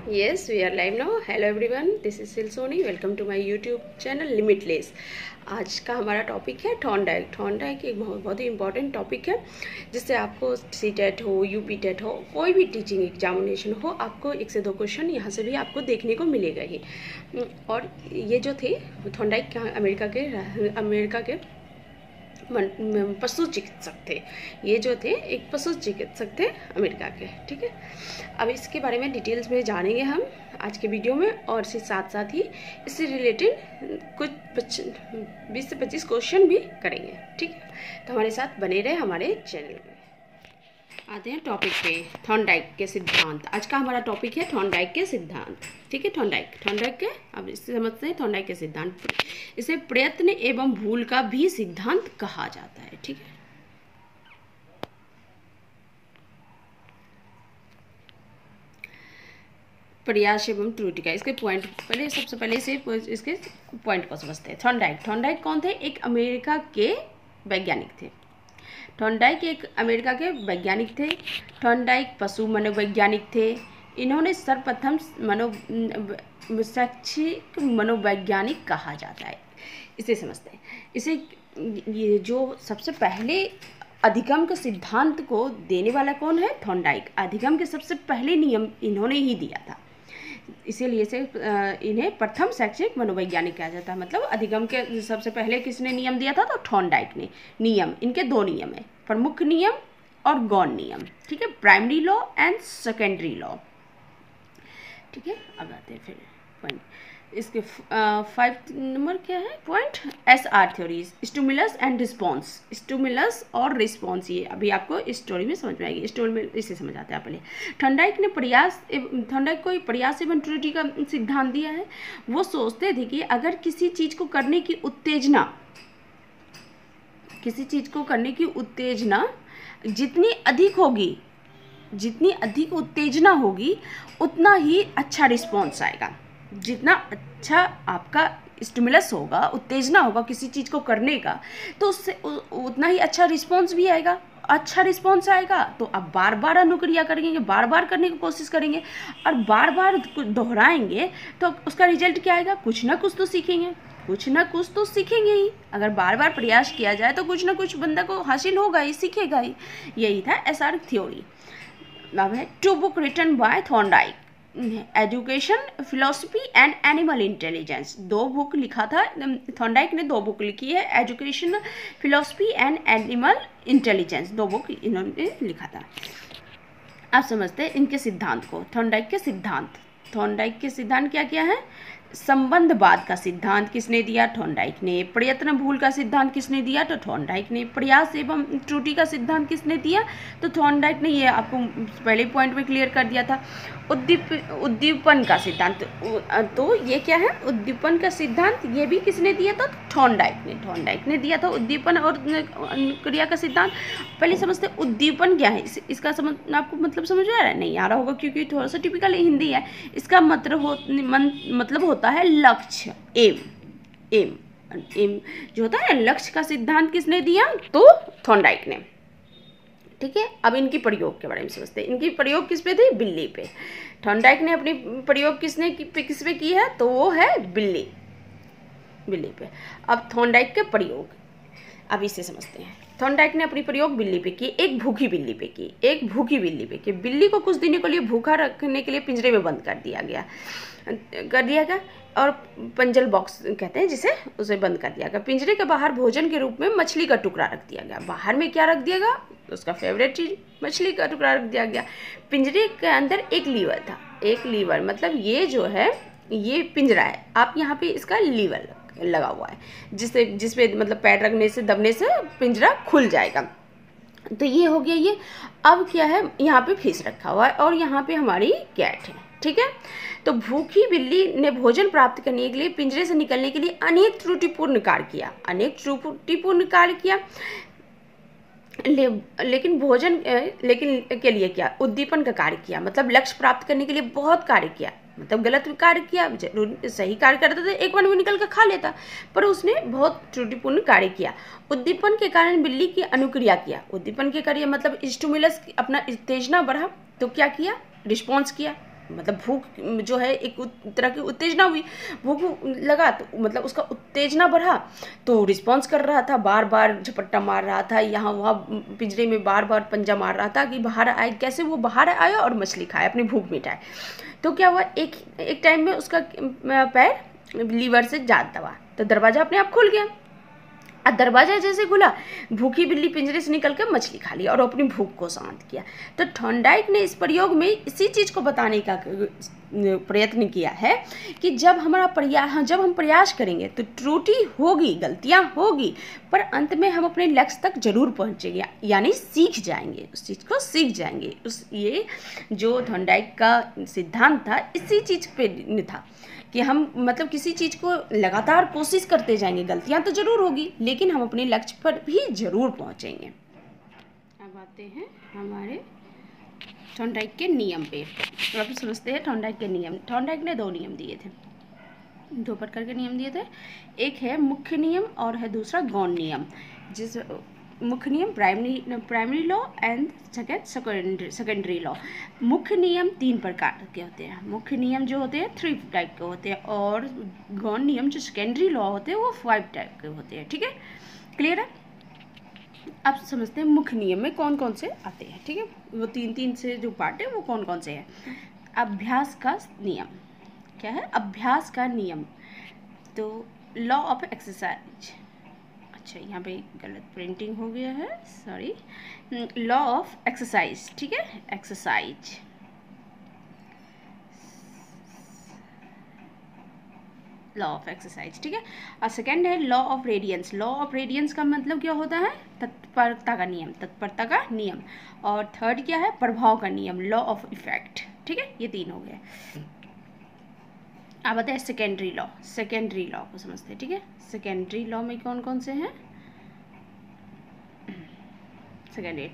Yes, we are live now. Hello everyone, this is Silsoni. Welcome to my YouTube channel Limitless. आज का हमारा topic है Thorndike. Thorndike एक बहुत ही important topic है जिससे आपको सीटेट हो, यूपी टेट हो, कोई भी टीचिंग एग्जामिनेशन हो, आपको 1 से 2 क्वेश्चन यहाँ से भी आपको देखने को मिलेगा ही। और ये जो थे थॉर्नडाइक अमेरिका के पशु चिकित्सक थे। ये जो थे एक पशु चिकित्सक थे अमेरिका के। ठीक है, अब इसके बारे में डिटेल्स में जानेंगे हम आज के वीडियो में, और इसके साथ साथ ही इससे रिलेटेड कुछ 20 से 25 क्वेश्चन भी करेंगे। ठीक है, तो हमारे साथ बने रहे हमारे चैनल में। आते हैं टॉपिक पे, थॉर्नडाइक के सिद्धांत। आज का हमारा टॉपिक है थॉर्नडाइक के सिद्धांत। ठीक है, थॉर्नडाइक के, अब इससे समझते हैं थॉर्नडाइक के सिद्धांत। इसे प्रयत्न एवं भूल का भी सिद्धांत कहा जाता है। ठीक है, प्रयास एवं त्रुटि का, इसके पॉइंट पहले सबसे पहले से इसके पॉइंट को समझते हैं। थॉर्नडाइक कौन थे? एक अमेरिका के वैज्ञानिक थे। थॉर्नडाइक एक अमेरिका के वैज्ञानिक थे। थॉर्नडाइक पशु मनोवैज्ञानिक थे। इन्होंने सर्वप्रथम शैक्षिक मनोवैज्ञानिक कहा जाता है। इसे समझते हैं। इसे ये जो सबसे पहले अधिगम के सिद्धांत को देने वाला कौन है? थॉर्नडाइक। अधिगम के सबसे पहले नियम इन्होंने ही दिया था, इसीलिए से इन्हें प्रथम शैक्षिक मनोवैज्ञानिक कहा जाता है। मतलब अधिगम के सबसे पहले किसने नियम दिया था? तो थॉर्नडाइक ने। नियम, इनके 2 नियम है, प्रमुख नियम और गौण नियम। ठीक है, primary law and secondary law. ठीक है, अब आते हैं फिर पॉइंट। इसके 5 नंबर क्या है point? SR theory, stimulus and response. Stimulus और रिस्पॉन्स, ये अभी आपको स्टोरी में समझ में आएगी। स्टोरी में इसे समझाते हैं पहले। थॉर्नडाइक को प्रयास एवं त्रुटि का सिद्धांत दिया है। वो सोचते थे कि अगर किसी चीज़ को करने की उत्तेजना जितनी अधिक उत्तेजना होगी उतना ही अच्छा रिस्पॉन्स आएगा। जितना अच्छा आपका स्टिमुलस होगा, उत्तेजना होगा किसी चीज़ को करने का, तो उससे उतना ही अच्छा रिस्पॉन्स भी आएगा। अच्छा रिस्पॉन्स आएगा तो आप बार बार अनुक्रिया करेंगे, बार बार करने की कोशिश करेंगे, और बार बार दोहराएंगे तो उसका रिजल्ट क्या आएगा? कुछ ना कुछ तो सीखेंगे ही। अगर बार बार प्रयास किया जाए तो कुछ ना कुछ बंदा को हासिल होगा ही, सीखेगा ही। यही था SR थ्योरी। अब है 2 book written by Thorndike, education, philosophy and animal intelligence. 2 book लिखा था थॉर्नडाइक ने। 2 बुक लिखी है, education, philosophy and animal intelligence. 2 book इन्होंने लिखा था। आप समझते हैं इनके सिद्धांत को। थॉर्नडाइक के सिद्धांत क्या क्या है? संबंधवाद का सिद्धांत किसने दिया? थॉर्नडाइक ने। प्रयत्न भूल का सिद्धांत किसने दिया? तो थॉर्नडाइक ने। प्रयास एवं त्रुटि का सिद्धांत किसने दिया? तो थॉर्नडाइक ने। ये आपको पहले पॉइंट में क्लियर कर दिया था। उद्दीपन का सिद्धांत, तो ये क्या है? उद्दीपन का सिद्धांत ये भी किसने दिया था? थॉर्नडाइक ने दिया था उद्दीपन और क्रिया का सिद्धांत। पहले समझते उद्दीपन क्या है। इसका आपको मतलब समझ आ रहा है? नहीं आ रहा होगा क्योंकि थोड़ा सा टिपिकल हिंदी है। इसका मतलब होता है लक्ष्य, एम जो होता है लक्ष्य का सिद्धांत किसने दिया? तो थॉर्नडाइक ने। ठीक है, अब इनकी प्रयोग के बारे में समझते हैं। इनकी प्रयोग किस पे थी? बिल्ली पे। थॉर्नडाइक ने अपनी प्रयोग किस पे की है? तो वो है बिल्ली पे। अब थॉर्नडाइक के प्रयोग अब इसे समझते हैं। थॉर्नडाइक ने अपनी प्रयोग बिल्ली पे की, एक भूखी बिल्ली पे की। बिल्ली को कुछ दिनों के लिए भूखा रखने के लिए पिंजरे में बंद कर दिया गया और पंजल बॉक्स कहते हैं जिसे, उसे बंद कर दिया गया। पिंजरे के बाहर भोजन के रूप में मछली का टुकड़ा रख दिया गया। बाहर में क्या रख दिया गया? उसका फेवरेट चीज मछली का टुकड़ा रख दिया गया। पिंजरे के अंदर एक लीवर था। एक लीवर मतलब ये जो है, ये पिंजरा है, आप यहाँ पे इसका लीवर लगा हुआ है जिसपे मतलब पैर रखने से, दबने से पिंजरा खुल जाएगा। तो ये हो गया ये। अब क्या है? यहाँ पे फिश रखा हुआ है और यहाँ पे हमारी कैट है। ठीक है, तो भूखी बिल्ली ने भोजन प्राप्त करने के लिए पिंजरे से निकलने के लिए अनेक त्रुटिपूर्ण कार्य किया। लेकिन के लिए क्या? उद्दीपन का कार्य किया। मतलब लक्ष्य प्राप्त करने के लिए बहुत कार्य किया। मतलब गलत कार्य किया, जरूर सही कार्य करता तो एक बार में निकल कर खा लेता, पर उसने बहुत त्रुटिपूर्ण कार्य किया। उद्दीपन के कारण बिल्ली की अनुक्रिया किया। उद्दीपन के कार्य मतलब स्टिमुलस, अपना उत्तेजना बढ़ा तो क्या किया? रिस्पॉन्स किया। मतलब भूख जो है एक तरह की उत्तेजना हुई, भूख लगा तो मतलब उसका उत्तेजना बढ़ा तो रिस्पॉन्स कर रहा था, बार बार झपट्टा मार रहा था, यहाँ वहाँ पिंजरे में बार बार पंजा मार रहा था कि बाहर आए। कैसे वो बाहर आया और मछली खाए, अपनी भूख मिटाए। तो क्या हुआ, एक टाइम में उसका पैर लीवर से जात दबा, तो दरवाज़ा अपने आप खुल गया। अब दरवाजा जैसे खुला, भूखी बिल्ली पिंजरे से निकल कर मछली खा लिया और अपनी भूख को शांत किया। तो थॉर्नडाइक ने इस प्रयोग में इसी चीज़ को बताने का प्रयत्न किया है कि जब हम प्रयास करेंगे तो त्रुटि होगी, गलतियां होगी, पर अंत में हम अपने लक्ष्य तक जरूर पहुंचेंगे, यानी सीख जाएंगे, उस चीज़ को सीख जाएंगे। ये जो थॉर्नडाइक का सिद्धांत था इसी चीज़ पे था कि हम मतलब किसी चीज़ को लगातार कोशिश करते जाएंगे, गलतियां तो ज़रूर होगी लेकिन हम अपने लक्ष्य पर भी ज़रूर पहुंचेंगे। अब आते हैं हमारे थॉर्नडाइक के नियम पे। अब समझते हैं थॉर्नडाइक के नियम। थॉर्नडाइक ने 2 नियम दिए थे, 2 प्रकार के नियम दिए थे। एक है मुख्य नियम और है दूसरा गौण नियम। जिस मुख्य नियम primary law and secondary law. मुख्य नियम 3 प्रकार के होते हैं। मुख्य नियम जो होते हैं 3 टाइप के होते हैं और गौण नियम जो सेकेंडरी लॉ होते हैं वो 5 टाइप के होते हैं। ठीक है, क्लियर है। अब समझते हैं मुख्य नियम में कौन कौन से आते हैं। ठीक है, वो 3 से जो पार्ट है वो कौन कौन से हैं। अभ्यास का नियम क्या है, अभ्यास का नियम, तो लॉ ऑफ एक्सरसाइज। अच्छा यहाँ पे गलत प्रिंटिंग हो गया है, सॉरी। लॉ ऑफ एक्सरसाइज, ठीक है, एक्सरसाइज। लॉ ऑफ एक्सरसाइज, ठीक है। और सेकेंड है law of readiness. Law of readiness का मतलब क्या होता है, तत्परता का नियम, तत्परता का नियम। और थर्ड क्या है, प्रभाव का नियम, लॉ ऑफ इफेक्ट। ठीक है, ये 3 हो गए। अब आते हैं सेकेंडरी लॉ। सेकेंडरी लॉ को समझते हैं। ठीक है, सेकेंडरी लॉ में कौन कौन से हैं। सेकेंडरी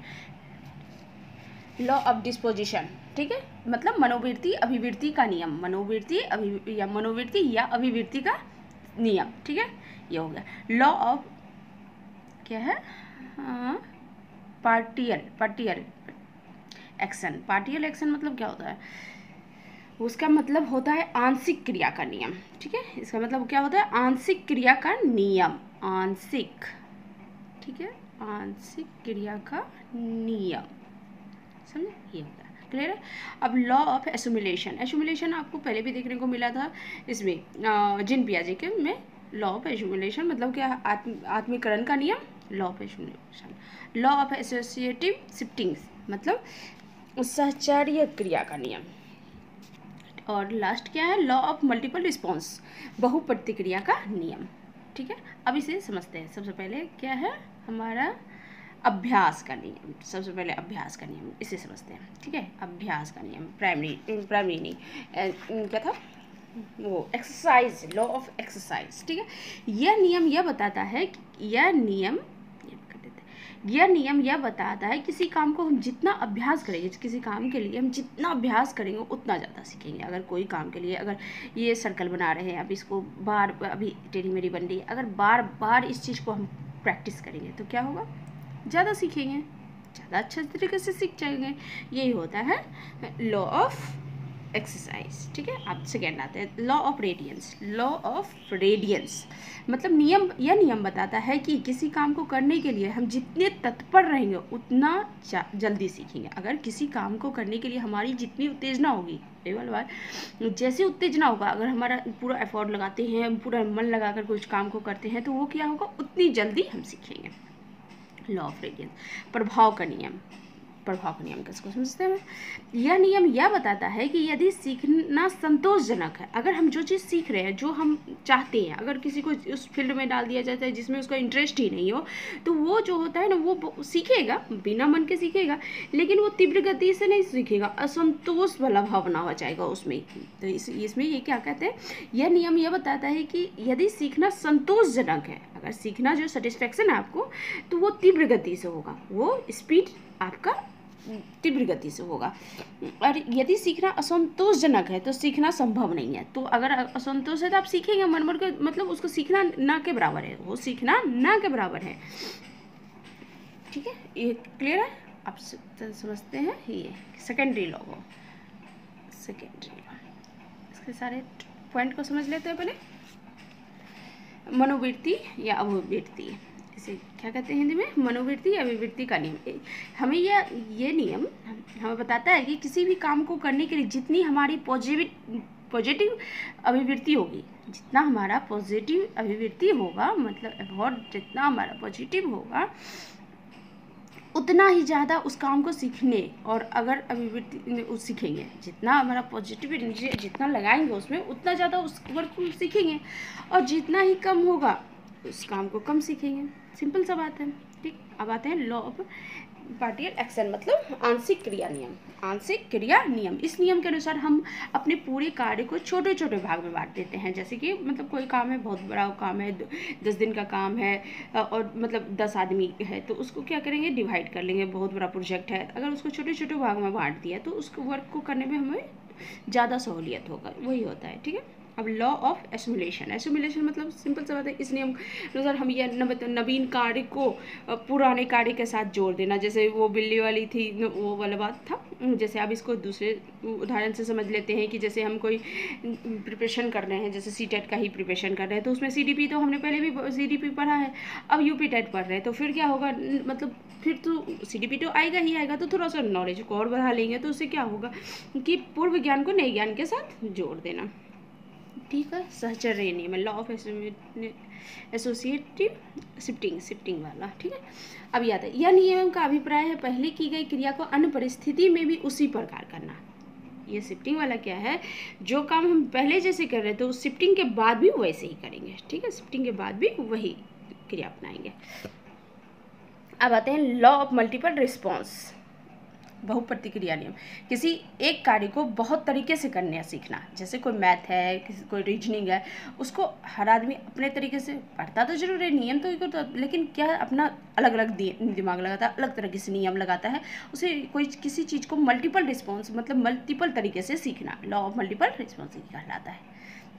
लॉ ऑफ डिस्पोजिशन, ठीक है, मतलब मनोवृत्ति अभिवृत्ति का नियम, मनोवृत्ति या अभिवृत्ति का नियम। ठीक है, ये हो गया। लॉ ऑफ क्या है, पार्टियल एक्शन। पार्टियल एक्शन मतलब क्या होता है, उसका मतलब होता है आंशिक क्रिया का नियम। ठीक है, इसका मतलब क्या होता है, आंशिक क्रिया का नियम, आंशिक, ठीक है, आंशिक क्रिया का नियम, समझे, ये होता है। क्लियर है। अब लॉ ऑफ एसुमिलेशन। एसुमिलेशन आपको पहले भी देखने को मिला था इसमें जीन पियाजे के में। लॉ ऑफ एसुमिलेशन मतलब क्या, आत्मीकरण का नियम, law of assimilation. Law of associative shiftings मतलब सहचर्य क्रिया का नियम। और लास्ट क्या है, लॉ ऑफ मल्टीपल रिस्पॉन्स, बहुप्रतिक्रिया का नियम। ठीक है, अब इसे समझते हैं। सबसे पहले क्या है हमारा अभ्यास का नियम। सबसे पहले अभ्यास का नियम इसे समझते हैं। ठीक है, अभ्यास का नियम, प्राइमरी नहीं, क्या था वो, एक्सरसाइज, लॉ ऑफ एक्सरसाइज। ठीक है, यह नियम यह बताता है कि यह नियम यह बताता है किसी काम को हम जितना अभ्यास करेंगे, किसी काम के लिए हम जितना अभ्यास करेंगे उतना ज़्यादा सीखेंगे। अगर कोई काम के लिए, अगर ये सर्कल बना रहे हैं, अब इसको अभी टेढ़ी मेढ़ी बन रही है, अगर बार बार इस चीज़ को हम प्रैक्टिस करेंगे तो क्या होगा, ज़्यादा सीखेंगे, ज़्यादा अच्छे तरीके से सीख जाएंगे। यही होता है लॉ ऑफ एक्सरसाइज। ठीक है, अब सेकेंड आते हैं law of readiness. Law of readiness मतलब यह नियम बताता है कि किसी काम को करने के लिए हम जितने तत्पर रहेंगे उतना जल्दी सीखेंगे। अगर किसी काम को करने के लिए हमारी जितनी उत्तेजना होगी, केवल बात जैसे उत्तेजना होगा, अगर हमारा पूरा एफर्ट लगाते हैं, पूरा मन लगाकर कुछ काम को करते हैं तो वो क्या होगा, उतनी जल्दी हम सीखेंगे। Law of readiness. प्रभाव का नियम। प्रभाव का नियम किसको समझते हैं। यह नियम यह बताता है कि यदि सीखना संतोषजनक है, अगर हम जो चीज़ सीख रहे हैं, जो हम चाहते हैं, अगर किसी को उस फील्ड में डाल दिया जाता है जिसमें उसका इंटरेस्ट ही नहीं हो, तो वो जो होता है ना, वो सीखेगा, बिना मन के सीखेगा, लेकिन वो तीव्र गति से नहीं सीखेगा, असंतोष वाला भावना हो जाएगा उसमें। तो इसमें ये क्या कहते हैं, यह नियम यह बताता है कि यदि सीखना संतोषजनक है, अगर सीखना जो सेटिस्फैक्शन है आपको, तो वो तीव्र गति से होगा, वो स्पीड आपका तीव्र गति से होगा। और यदि सीखना असंतोषजनक है तो सीखना संभव नहीं है। तो अगर असंतोष है तो आप सीखेंगे मन के, मतलब उसको सीखना ना के बराबर है, वो सीखना ना के बराबर है। ठीक है, ये क्लियर है। आप समझते हैं ये सेकेंडरी लॉ को। Secondary one. इसके सारे पॉइंट को समझ लेते हैं पहले। मनोवृत्ति या अभिवृत्ति, इसे क्या कहते हैं हिंदी में? मनोवृत्ति या अभिवृत्ति का नियम। हमें ये नियम हमें बताता है कि किसी भी काम को करने के लिए जितनी हमारी पॉजिटिव अभिवृत्ति होगी, जितना हमारा पॉजिटिव अभिवृत्ति होगा, मतलब अबाउट जितना हमारा पॉजिटिव होगा, उतना ही ज़्यादा उस काम को सीखने और अगर अभिवृत्ति सीखेंगे, जितना हमारा पॉजिटिव एनर्जी जितना लगाएंगे उसमें, उतना ज़्यादा उस वर्क को सीखेंगे, और जितना ही कम होगा उस काम को कम सीखेंगे। सिंपल सा बात है, ठीक। अब आते हैं लॉ ऑफ पार्शियल एक्शन, मतलब आंशिक क्रिया नियम। आंशिक क्रिया नियम, इस नियम के अनुसार हम अपने पूरे कार्य को छोटे छोटे भाग में बांट देते हैं। जैसे कि मतलब कोई काम है, बहुत बड़ा काम है, 10 दिन का काम है, और मतलब 10 आदमी है, तो उसको क्या करेंगे? डिवाइड कर लेंगे। बहुत बड़ा प्रोजेक्ट है, अगर उसको छोटे छोटे भाग में बांट दिया तो उसको वर्क को करने में हमें ज़्यादा सहूलियत होगा, वही होता है, ठीक है। अब लॉ ऑफ एसुमुलेशन, एसुमुलेशन मतलब सिंपल सा बात है, इस नियम के अनुसार हम यह नवीन कार्य को पुराने कार्य के साथ जोड़ देना। जैसे वो बिल्ली वाली थी, वो वाला बात था। जैसे अब इसको दूसरे उदाहरण से समझ लेते हैं कि जैसे हम कोई प्रिपरेशन कर रहे हैं, जैसे सीटेट का ही प्रिपरेशन कर रहे हैं, तो उसमें सीडीपी तो हमने पहले भी सीडीपी पढ़ा है, अब यूपी टेट पढ़ रहे हैं, तो फिर क्या होगा? मतलब फिर तो सीडीपी तो आएगा ही आएगा, तो थोड़ा सा नॉलेज को और बढ़ा लेंगे, तो उससे क्या होगा कि पूर्व ज्ञान को नए ज्ञान के साथ जोड़ देना, ठीक है। सहचर्य नियम, लॉ ऑफ एसोसिएटिव शिफ्टिंग वाला, ठीक है। अब याद है, यह नियम का अभिप्राय है पहले की गई क्रिया को अन्य परिस्थिति में भी उसी प्रकार करना। ये शिफ्टिंग वाला क्या है? जो काम हम पहले जैसे कर रहे थे, तो शिफ्टिंग के बाद भी वैसे ही करेंगे, ठीक है। शिफ्टिंग के बाद भी वही क्रिया अपनाएंगे। अब आते हैं लॉ ऑफ मल्टीपल रिस्पॉन्स, बहुप्रतिक्रिया नियम। किसी एक कार्य को बहुत तरीके से करने सीखना, जैसे कोई मैथ है, कोई रीजनिंग है, उसको हर आदमी अपने तरीके से पढ़ता तो जरूर है, नियम तो करता, लेकिन क्या अपना अलग अलग दिमाग लगाता है, अलग तरीके से नियम लगाता है। उसे कोई किसी चीज़ को मल्टीपल रिस्पॉन्स मतलब मल्टीपल तरीके से सीखना, लॉ ऑफ मल्टीपल रिस्पॉन्स कहलाता है,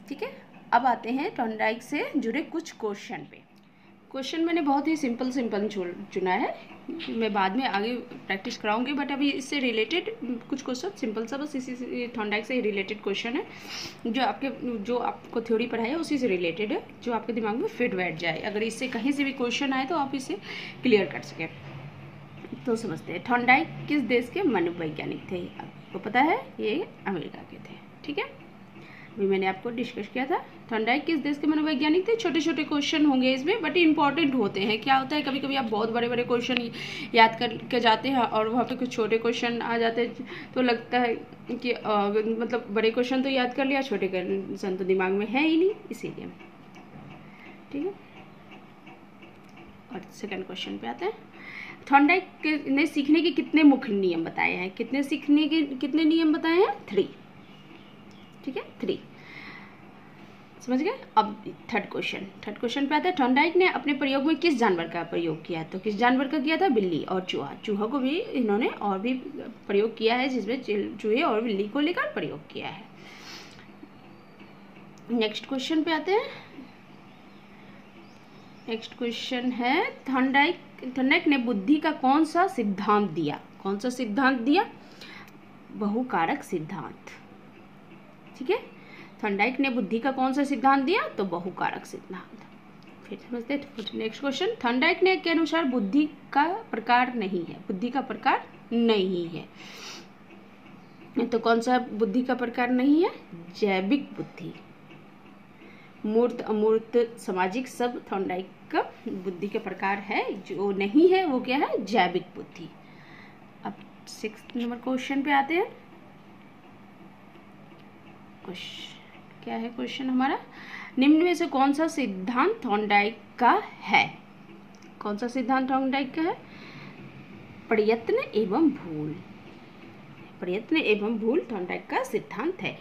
ठीक है। अब आते हैं थॉर्नडाइक से जुड़े कुछ क्वेश्चन पे। क्वेश्चन मैंने बहुत ही सिंपल चुना है, मैं बाद में आगे प्रैक्टिस कराऊंगी, बट अभी इससे रिलेटेड कुछ क्वेश्चन सिंपल सा, बस इसी थॉर्नडाइक से रिलेटेड क्वेश्चन है, जो आपको थ्योरी पढ़ाई है उसी से रिलेटेड है, जो आपके दिमाग में फिट बैठ जाए। अगर इससे कहीं से भी क्वेश्चन आए तो आप इसे क्लियर कर सकें। तो समझते हैं, थॉर्नडाइक किस देश के मनोवैज्ञानिक थे? आपको पता है, ये अमेरिका के थे, ठीक है। अभी मैंने आपको डिस्कस किया था, थॉर्नडाइक किस देश के मनोवैज्ञानिक थे। छोटे छोटे क्वेश्चन होंगे इसमें, बट इंपॉर्टेंट होते हैं। क्या होता है, कभी कभी आप बहुत बड़े बड़े क्वेश्चन याद करके जाते हैं और वहाँ पे कुछ छोटे क्वेश्चन आ जाते हैं, तो लगता है कि मतलब बड़े क्वेश्चन तो याद कर लिया, छोटे क्वेश्चन तो दिमाग में है ही नहीं, इसीलिए, ठीक है। और सेकंड क्वेश्चन पे आते हैं, थॉर्नडाइक ने सीखने के कितने मुख्य नियम बताए हैं? कितने नियम बताए हैं? 3, ठीक है, 3, समझ गए। अब थर्ड क्वेश्चन पे आता है, थॉर्नडाइक ने अपने प्रयोग में किस जानवर का प्रयोग किया? तो किस जानवर का किया था? बिल्ली और चूहा को भी इन्होंने और भी प्रयोग किया है, जिसमें चूहे और बिल्ली को लेकर प्रयोग किया है। नेक्स्ट क्वेश्चन पे आते हैं। नेक्स्ट क्वेश्चन है, थॉर्नडाइक ने बुद्धि का कौन सा सिद्धांत दिया? बहुकारक सिद्धांत, ठीक है। थॉर्नडाइक ने बुद्धि का कौन सा सिद्धांत दिया? तो बहुकारक सिद्धांत। फिर समझते हैं नेक्स्ट क्वेश्चन, थॉर्नडाइक ने के अनुसार बुद्धि का प्रकार नहीं है। तो कौन सा बुद्धि का प्रकार नहीं है? जैविक बुद्धि। मूर्त अमूर्त सामाजिक सब थॉर्नडाइक का बुद्धि का प्रकार है। जो नहीं है वो क्या है? जैविक बुद्धि। अब 6 नंबर क्वेश्चन पे आते हैं। क्या है क्वेश्चन हमारा? निम्न में से कौन सा सिद्धांत थॉर्नडाइक का है? कौन सा सिद्धांत थॉर्नडाइक का है? प्रयत्न एवं भूल थॉर्नडाइक का सिद्धांत है।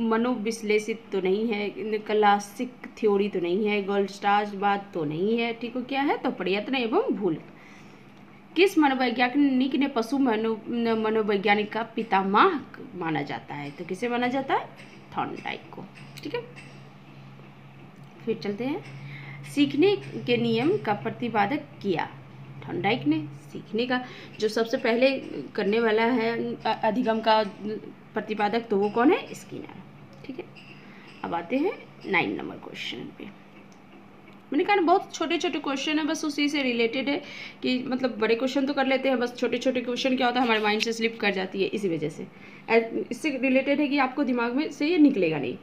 मनोविश्लेषित तो नहीं है, क्लासिक थ्योरी तो नहीं है, गोल्डस्टार्सवाद तो नहीं है, ठीक है। क्या है? तो प्रयत्न एवं भूल। किस मनोवैज्ञानिक ने पशु मनोवैज्ञानिक का पितामह माना जाता है? तो किसे माना जाता है? थॉर्नडाइक को, ठीक है। फिर चलते हैं, सीखने के नियम का प्रतिपादक किया। थॉर्नडाइक ने सीखने का जो सबसे पहले करने वाला है, अधिगम का प्रतिपादक तो वो कौन है, स्किनर। ठीक है, अब आते हैं 9 नंबर क्वेश्चन पे। मैंने कहा ना बहुत छोटे छोटे क्वेश्चन है, बस उसी से रिलेटेड है कि मतलब बड़े क्वेश्चन तो कर लेते हैं, बस छोटे छोटे क्वेश्चन क्या होता है हमारे माइंड से स्लिप कर जाती है, इसी वजह से इससे रिलेटेड है कि आपको दिमाग में से ये निकलेगा नहीं।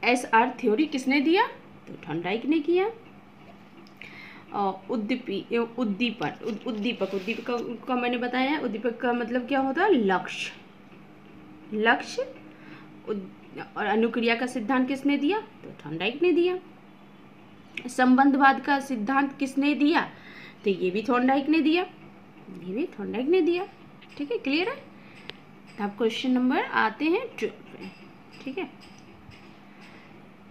SR थ्योरी किसने दिया, तो थॉर्नडाइक ने किया। उद्दीपक का मैंने बताया, उद्दीपक का मतलब क्या होता है, लक्ष्य। और अनुक्रिया का सिद्धांत किसने दिया, तो थॉर्नडाइक ने दिया। संबंधवाद का सिद्धांत किसने दिया, तो ये भी थॉर्नडाइक ने दिया, ठीक है, क्लियर है। तो अब क्वेश्चन नंबर आते हैं 12 पे। ठीक है,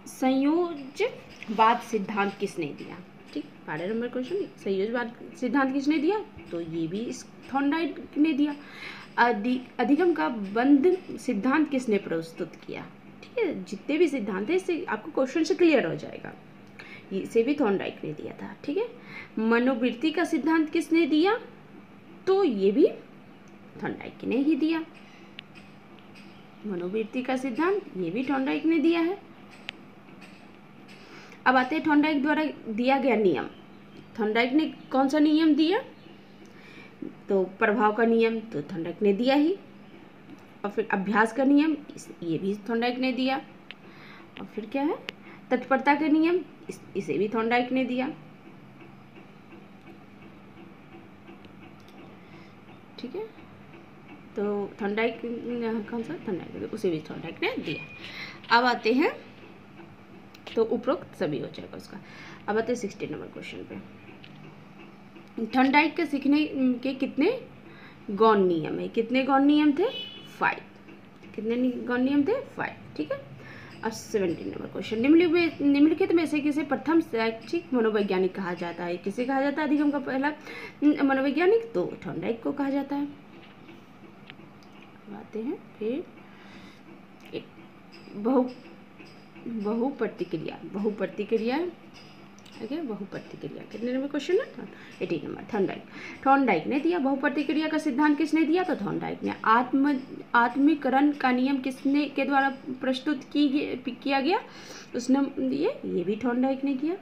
संयोजवाद सिद्धांत किसने दिया, ठीक, 12 नंबर क्वेश्चन। संयोजवाद सिद्धांत किसने दिया, तो ये भी थॉर्नडाइक ने दिया। अधिगम का बंध सिद्धांत किसने प्रस्तुत किया, ठीक है, जितने भी सिद्धांत है इससे आपको क्वेश्चन से क्लियर हो जाएगा, इसे भी थॉर्नडाइक ने दिया था। ठीक है, मनोवृत्ति का सिद्धांत किसने दिया, तो ये भी थॉर्नडाइक ने ही दिया। मनोवृत्ति का सिद्धांत ये भी थॉर्नडाइक ने दिया है। अब आते हैं थॉर्नडाइक द्वारा दिया गया नियम। थॉर्नडाइक ने कौन सा नियम दिया, तो प्रभाव का नियम तो थॉर्नडाइक ने दिया ही। और फिर अभ्यास का नियम ये भी थॉर्नडाइक ने दिया। और फिर क्या है, तत्परता का नियम इसे भी थॉर्नडाइक ने दिया। ठीक है, तो थॉर्नडाइक कौन सा, थॉर्नडाइक उसे भी थॉर्नडाइक ने दिया। अब आते हैं, तो उपरोक्त सभी हो जाएगा उसका। अब आते हैं 16 नंबर क्वेश्चन पे। थॉर्नडाइक के सीखने के कितने गौण नियम है, कितने गौण नियम थे, 5। कितने गौण नियम थे, 5। ठीक है, अब 17 नंबर क्वेश्चन। निम्नलिखित में से किसे प्रथम शैक्षिक मनोवैज्ञानिक कहा जाता है, किसे कहा जाता है अधिगम का पहला मनोवैज्ञानिक, तो थॉर्नडाइक को कहा जाता है। आते हैं फिर बहुप्रतिक्रिया। ठीक है, बहुप्रतिक्रिया कितने नंबर क्वेश्चन है, 18 नंबर। थॉर्नडाइक ने दिया। बहुप्रतिक्रिया का सिद्धांत किसने दिया, तो थॉर्नडाइक ने। आत्मीकरण का नियम किसने के द्वारा प्रस्तुत किया गया, उसने ये भी थॉर्नडाइक ने किया।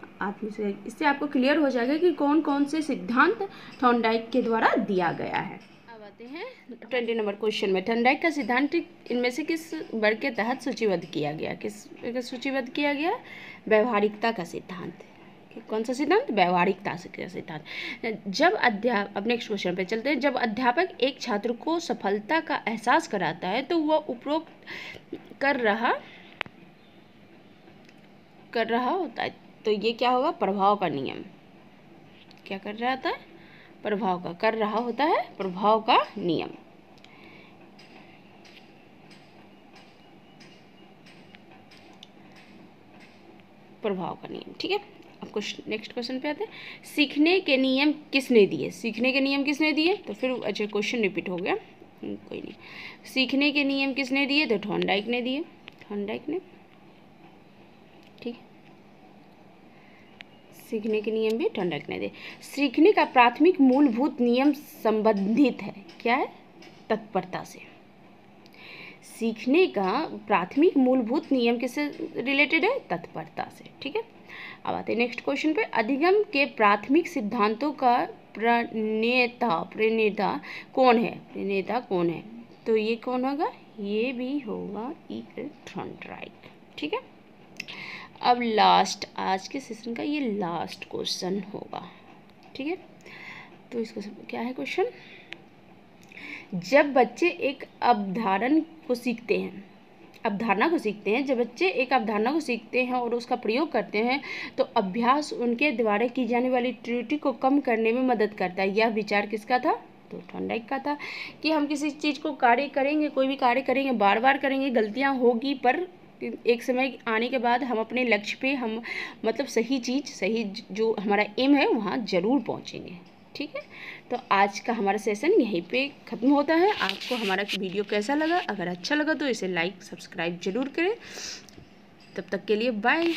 इससे आपको क्लियर हो जाएगा कि कौन कौन से सिद्धांत थॉर्नडाइक के द्वारा दिया गया है। अब आते हैं 20 नंबर क्वेश्चन में। थॉर्नडाइक का सिद्धांत इनमें से किस वर्ग के तहत सूचीबद्ध किया गया, सूचीबद्ध किया गया, व्यवहारिकता का सिद्धांत। कौन सा सिद्धांत, व्यवहारिकता का सिद्धांत। जब अब नेक्स्ट क्वेश्चन पे चलते हैं। जब अध्यापक एक छात्र को सफलता का एहसास कराता है तो वह उपरोक्त कर रहा होता है, तो ये क्या होगा, प्रभाव का नियम। क्या कर रहा होता है, प्रभाव का, कर रहा होता है प्रभाव का नियम। प्रभाव का नियम। ठीक है, अब नेक्स्ट क्वेश्चन पे आते हैं। सीखने के नियम किसने दिए, सीखने के नियम किसने दिए, तो फिर अच्छा क्वेश्चन रिपीट हो गया, कोई नहीं। सीखने के नियम किसने दिए, तो थॉर्नडाइक ने दिए, थॉर्नडाइक ने। ठीक, सीखने के नियम भी थॉर्नडाइक ने दिए। सीखने का प्राथमिक मूलभूत नियम संबंधित है, क्या है, तत्परता से। सीखने का प्राथमिक मूलभूत नियम किससे रिलेटेड है, तत्परता से। ठीक है, अब आते हैं नेक्स्ट क्वेश्चन पे। अधिगम के प्राथमिक सिद्धांतों का प्रणेता कौन है, तो ये कौन होगा, ये भी होगा थॉर्नडाइक। ठीक है, अब लास्ट, आज के सेशन का ये लास्ट क्वेश्चन होगा। ठीक है, तो इसको क्या है क्वेश्चन। जब बच्चे एक अवधारणा को सीखते हैं, जब बच्चे एक अवधारणा को सीखते हैं और उसका प्रयोग करते हैं तो अभ्यास उनके द्वारा की जाने वाली त्रुटि को कम करने में मदद करता है। यह विचार किसका था, तो थॉर्नडाइक का था, कि हम किसी चीज़ को कार्य करेंगे, कोई भी कार्य करेंगे, बार बार करेंगे, गलतियाँ होगी, पर एक समय आने के बाद हम अपने लक्ष्य पे हम मतलब सही जो हमारा एम है वहाँ ज़रूर पहुँचेंगे। ठीक है, तो आज का हमारा सेशन यहीं पे ख़त्म होता है। आपको हमारा वीडियो कैसा लगा, अगर अच्छा लगा तो इसे लाइक सब्सक्राइब जरूर करें। तब तक के लिए बाय।